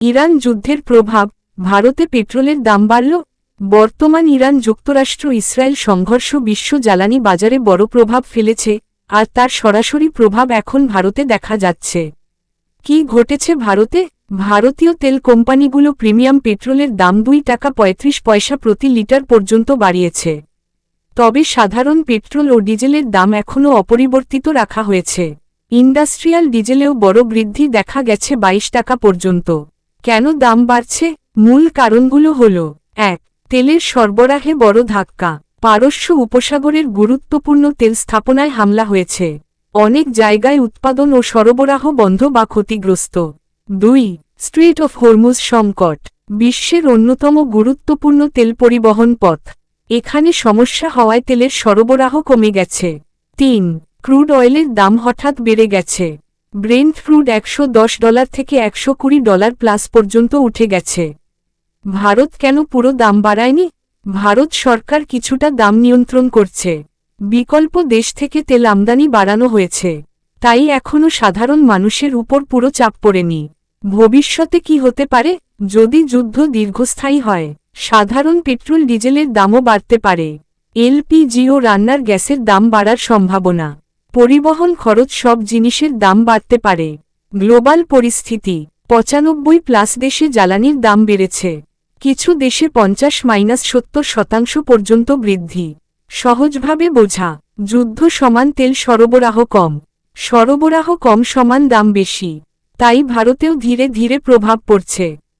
Iran যুদ্ধের প্রভাব, ভারতে পেট্রোলের দাম বাড়ল। বর্তমান ইরান যুক্তরাষ্ট্র ইসরায়েল সংঘর্ষ বিশ্ব জ্বালানি বাজারে বড় প্রভাব ফেলেছে, আর তার সরাসরি প্রভাব এখন ভারতে দেখা যাচ্ছে। কি ঘটেছে ভারতে? ভারতীয় তেল কোম্পানিগুলো প্রিমিয়াম পেট্রোলের দাম 2 টাকা 35 পয়সা প্রতি লিটার পর্যন্ত বাড়িয়েছে। তবে সাধারণ পেট্রোল ও ডিজেলের দাম এখনও অপরিবর্তিত রাখা হয়েছে। ইন্ডাস্ট্রিয়াল ডিজেলেও বড় বৃদ্ধি দেখা গেছে 22 টাকা পর্যন্ত। কেন দাম বাড়ছে? মূল কারণগুলো হল: 1. তেলের সরবরাহে বড় ধাক্কা। পারস্য উপসাগরের গুরুত্বপূর্ণ তেল স্থাপনায় হামলা হয়েছে। অনেক জায়গায় উৎপাদন ও সরবরাহ বন্ধ বা ক্ষতিগ্রস্ত। 2. স্ট্রেইট অফ হরমুজ সংকট। বিশ্বের অন্যতম গুরুত্বপূর্ণ তেল পরিবহন পথ। এখানে সমস্যা হওয়ায় তেলের সরবরাহ কমে গেছে। 3. ক্রুড অয়েলের দাম হঠাৎ বেড়ে গেছে। ব্রেন্ট ক্রুড $110 থেকে $120 প্লাস পর্যন্ত উঠে গেছে। ভারত কেন পুরো দাম বাড়ায়নি? ভারত সরকার কিছুটা দাম নিয়ন্ত্রণ করছে। বিকল্প দেশ থেকে তেল আমদানি বাড়ানো হয়েছে। তাই এখনও সাধারণ মানুষের উপর পুরো চাপ পড়েনি। ভবিষ্যতে কি হতে পারে? যদি যুদ্ধ দীর্ঘস্থায়ী হয়, সাধারণ পেট্রোল ডিজেলের দামও বাড়তে পারে। এলপিজি ও রান্নার গ্যাসের দাম বাড়ার সম্ভাবনা। পরিবহন খরচ, সব জিনিসের দাম বাড়তে পারে। গ্লোবাল পরিস্থিতি: 95+ দেশে জ্বালানির দাম বেড়েছে। কিছু দেশে 50-70% পর্যন্ত বৃদ্ধি। সহজভাবে বোঝা: যুদ্ধ সমান তেল সরবরাহ কম। সরবরাহ কম সমান দাম বেশি। তাই ভারতেও ধীরে ধীরে প্রভাব পড়ছে।